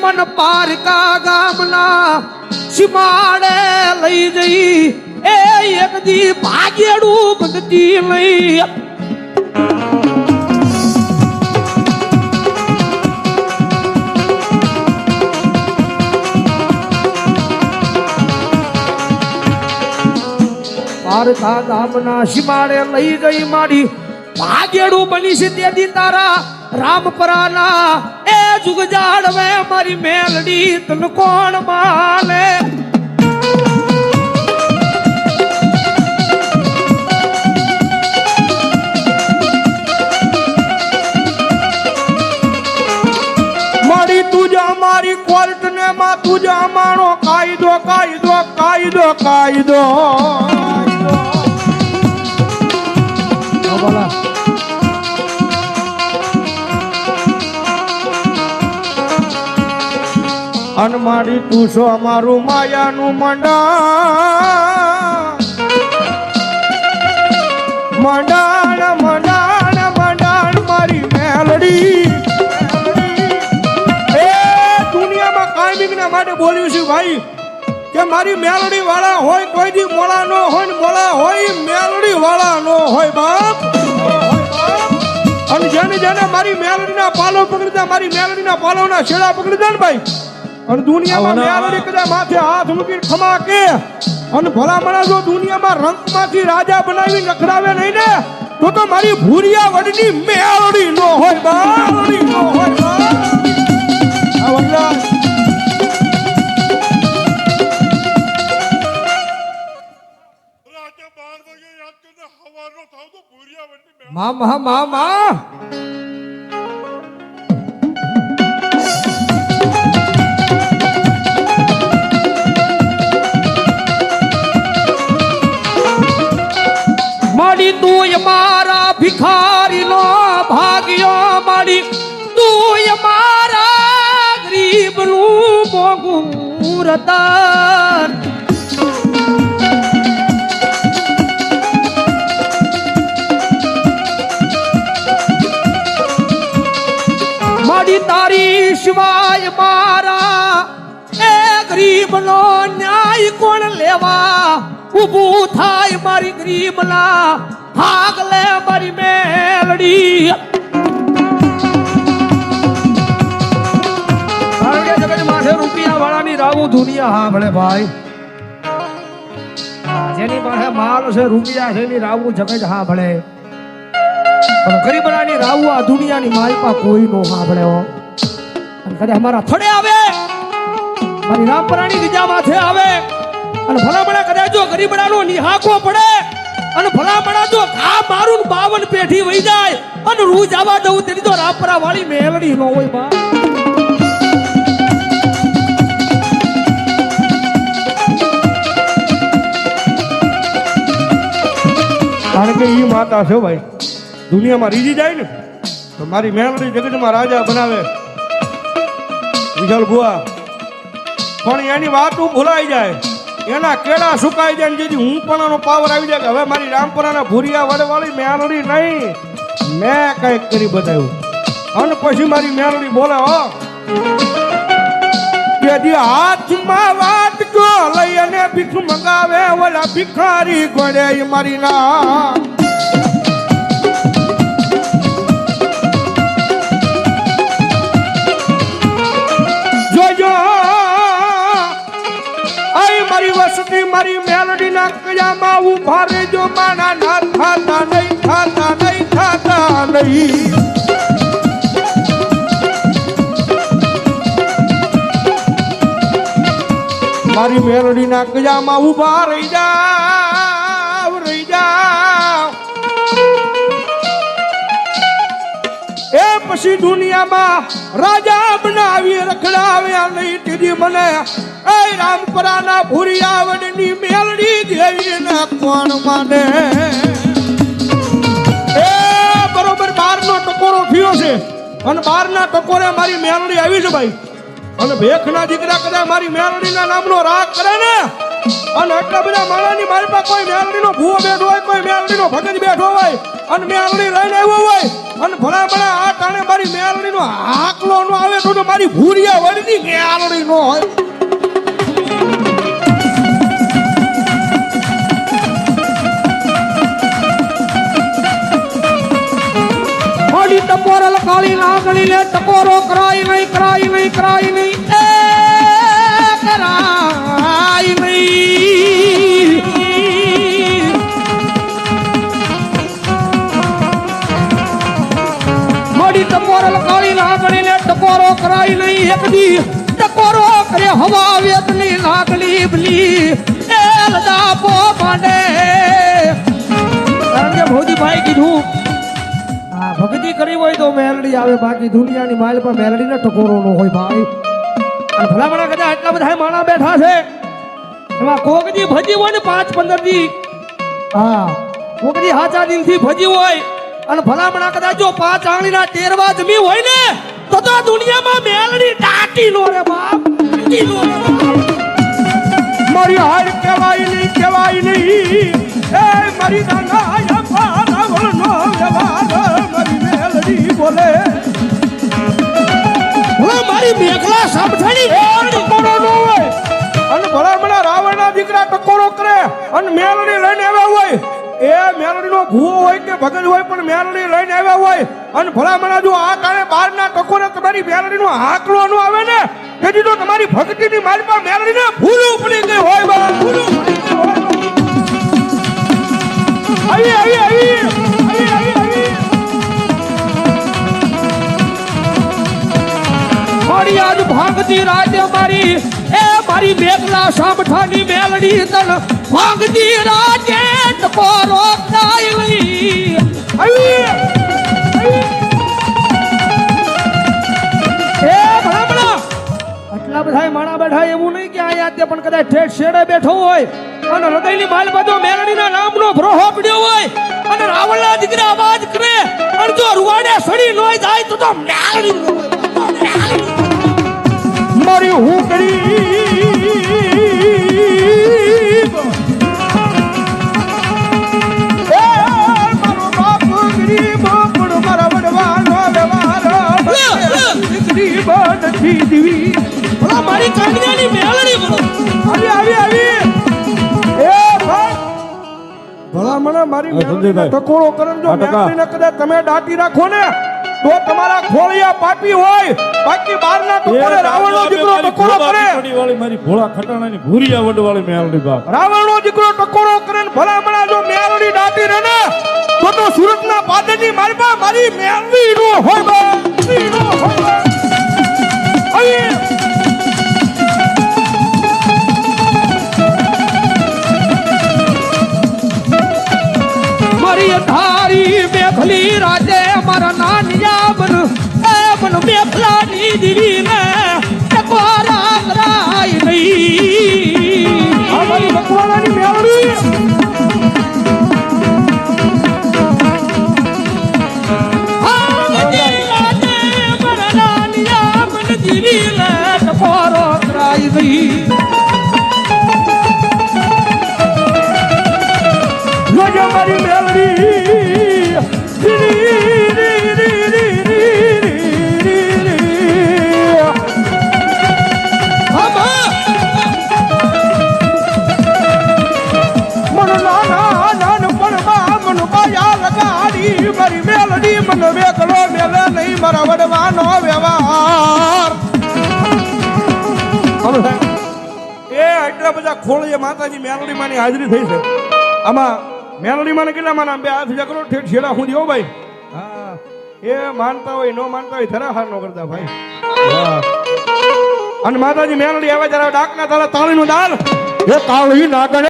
મન પારકા ગામના સીમાડે લઈ જઈ એ એક દી ભાગેડું ભગતી લઈ પારકા ગામના સીમાડે લઈ ગઈ મારી ભાગેડું બની છે તેથી તારા રામપરાના એ જુગ જાડવે મારી મેલડી તન કોણ માને મારી તુજા મારી કોર્ટ ને માં તુજા માણો કાયદો કાયદો કાયદો કાયદો બોલા અનમાડી તું છો અમારું માયાનું મંડાણ મંડાણ મંડાણ મંડાણ મારી મેલડી એ દુનિયામાં કાયમિકના માટે બોલ્યું છે ભાઈ કે મારી મેલડી વાળા હોય કોઈ દી મોળા નો હોય ને મોળા હોય મેલડી વાળા નો હોય બાપ અને જેને જેને મારી મેલડીના પાલો પકડીતા મારી મેલડીના પાલોના છેડા પકડીતા ને ભાઈ અને દુનિયામાં મેલડી કદાચ માથે હાથ મૂકીને ખમા કે અને ભલામણા જો દુનિયામાં રંગમાંથી રાજા બનાવી નખરાવે નહીં ને તો મારી ભૂરિયા વડની મેલડી નો હોય બાવડી નો હોય મામા મામા માડી તું મારા ભિખારી નો ભાગ્યો માડી તું મારા ગરીબ નું મોગું રતન માડી તારી સિવાય મારા એ ગરીબ નો ન્યાય કોણ લેવા ઉભું થાય મારી ગરીબ ના ભાગ લે મારી મેલડી માથે રૂપિયા વાળાની રાવું દુનિયા હા ભલે ભાઈ જેની પાસે માલ છે રૂપિયા છે એની રાવું જગત હા ભલે પણ ગરીબડાની રાવું આ દુનિયાની માલપા કોઈ નો હા ભલે અને કદાચ અમારા થડે આવે મારી રામપરાની બીજા માથે આવે અને ભલામણા કદાચ જો ગરીબડાનો નિહાકો પડે અને ભલામણા જો ઘા મારું 52 પેઢી વહી જાય અને રૂ જવા દઉં તેની તો રાપરા વાળી મેલડી નો હોય બા કારણ કે ઈ માતા છે ભાઈ દુનિયામાં રીજી જાય ને તો મારી મેલડી જગતમાં રાજા બનાવે વિશાલ બુઆ પણ એની વાત ભૂલાઈ જાય એના કેળા સુકાઈ જાય જેથી હું પણ પાવર આવી જાય કે હવે મારી રામપરાના ભૂરિયા વડે વાળી મેલડી નહીં મેં કઈક કરી બતાવ્યું અને પછી મારી મેલડી બોલે હો કે હાથમાં વાત કો લઈ અને ભીખ મંગાવે ઓલા ભિખારી ગોળે મારી ના મારી મેલડી ના કયામાં ઉભા રેજો માના ના થાતા નહીં થાતા નહીં થાતા નહીં મારી મેલડી ના કયામાં ઉભા રહી જાવ એ પછી દુનિયામાં રાજા બનાવી રખડાવ્યા નહીં તેજી મને એ રામપરાના ભૂરિયાવડની મેલડી દેવી ને કોણ માને એ બરોબર 12 નો ટકોરો થયો છે અને 12 ના ટકોરે મારી મેલડી આવી છે ભાઈ અને ભેખના દીકરા કદાચ મારી મેલડીના નામનો રાગ કરે ને અને એટલા બધા માણાની મારી પાસે કોઈ મેલડીનો ભૂવો બેઠો હોય કોઈ મેલડીનો ભગત બેઠો હોય અને મેલડી લઈને આવ્યો હોય અને ભલામણા આ ટાણે મારી મેલડીનો હાકલો નો આવે તો મારી ભૂરિયા વળની મેલડી નો હોય. મોડી ટપોરલ કાળી લાગણી લે ટપોરો કરાય નહીં કરાય નહીં કરાય નહીં એ કરાય નહીં. મોડી ટપોરલ કાળી લાગણી લે ટપોરો કરાય નહીં એક દી ટપોરો કરે હવા વેતની લાગણી બલી એ લદાપો માંડે. કારણ કે ભોજીભાઈ કીધું હા ભક્તિ કરી હોય તો મેલડી આવે, બાકી દુનિયાની માલ પર મેલડીને ટકોરો ન હોય ભાઈ. અને ભલામણા કદાચ આટલા બધા માણા બેઠા છે એમાં કોકજી ભજી હોય ને 5-15 દી હા કોકજી હાચા દિલથી ભજી હોય અને ભલામણા કદાચ જો 5 આંગળીના ટેરવા જમી હોય ને તો દુનિયામાં મેલડી ટાટી નો રે બાપ, ટાટી નો રે બાપ. મારી હાર કહેવાય નહીં એ મારી દાના પારાવળ નો વ્યવહાર મારી મેલડી બોલે ભલા મારી મેઘલા સાંભળાની ટકોરો નો હોય. અને ભલામણા રાવણના દીકરા ટકોરો કરે અને મેલડી લઈને આવ્યા હોય એ મેલડીનો ભૂવો હોય કે ભગત હોય પણ મેલડી લઈને આવ્યા હોય અને ભલામણા જો આ કાળે બારના ટકોરે તમારી મેલડીનો હાકલો નો આવે ને તેથી તો તમારી ભક્તિની માલપા મેલડીને ભૂલું પડી ગઈ હોય બા, ભૂલું પડી ગઈ હોય. આવી મારી આજ ભાગતી રાજ્ય મારી એ મારી મેઘલા સામઠાની મેલડી તન ભાગતી રાજ્ય ટકોરો કાઈ લઈ આવી એ ભલામણા આટલા બધા માણા બેઠા એવું નહીં કે આયા તે પણ કદાચ ઠેઠ શેડે બેઠો હોય અને હૃદયની માલ બધો મેલડીના નામનો ભરોહો પડ્યો હોય અને રાવણના દીકરા અવાજ કરે અને જો રૂવાડે સડી લોય જાય તો મેલડી મારી હું ગરીબ એ મારો બાપ ગરીબ પણ મારા વડવાનો વ્યવહાર ગરીબ નથી દીવી ભલા મારી કાંગિયાની મેલડી બોલો આવી એ ભાઈ ભલા મને મારી મેલડીને ટકોરો કરન જો મેલડીને કદાચ તમે દાટી રાખો ને તો તમારા ખોળિયા પાપી હોય, બાકી બારના ટકોરે રાવણનો દીકરો ટકોરો કરે વાળી મારી ભોળા ખટાણાની ભૂરિયા વડવાળી મેલડી બાપ રાવણનો દીકરો ટકોરો કરે ને ભલામણા જો મેલડી દાટી રહે ને તો સુરતના પાદરની માલપા મારી મેલડી નો હોય બા, નો હોય આવી મારી ધારી મેઘલી રાજે મારા નાનિયા બન મેઘલાની દીવી ને ટકોરા કરાય નહીં. આ મારી મકવાણાની મેલડી મારા નાનિયા બન દીવી ને ટકોરો કરાય નહીં. મારી મેલડી મારી મેલડી મને વેકલો મેલે નહીં મારા વડવાનો વ્યવહાર. એ એટલા બધા ખોળીએ માતાજી મેલડી માની હાજરી થઈ છે. આમાં મેલડી માને કેટલા માના બે હાથ જકરો ઠેઠ છેડા હું દેવો ભાઈ. હા એ માનતા હોય ન માનતા હોય ધરા હાર ન કરતા ભાઈ. અને માતાજી મેલડી આવે જરા ડાકના તાળીનું દાલ એ કાળી નાગણ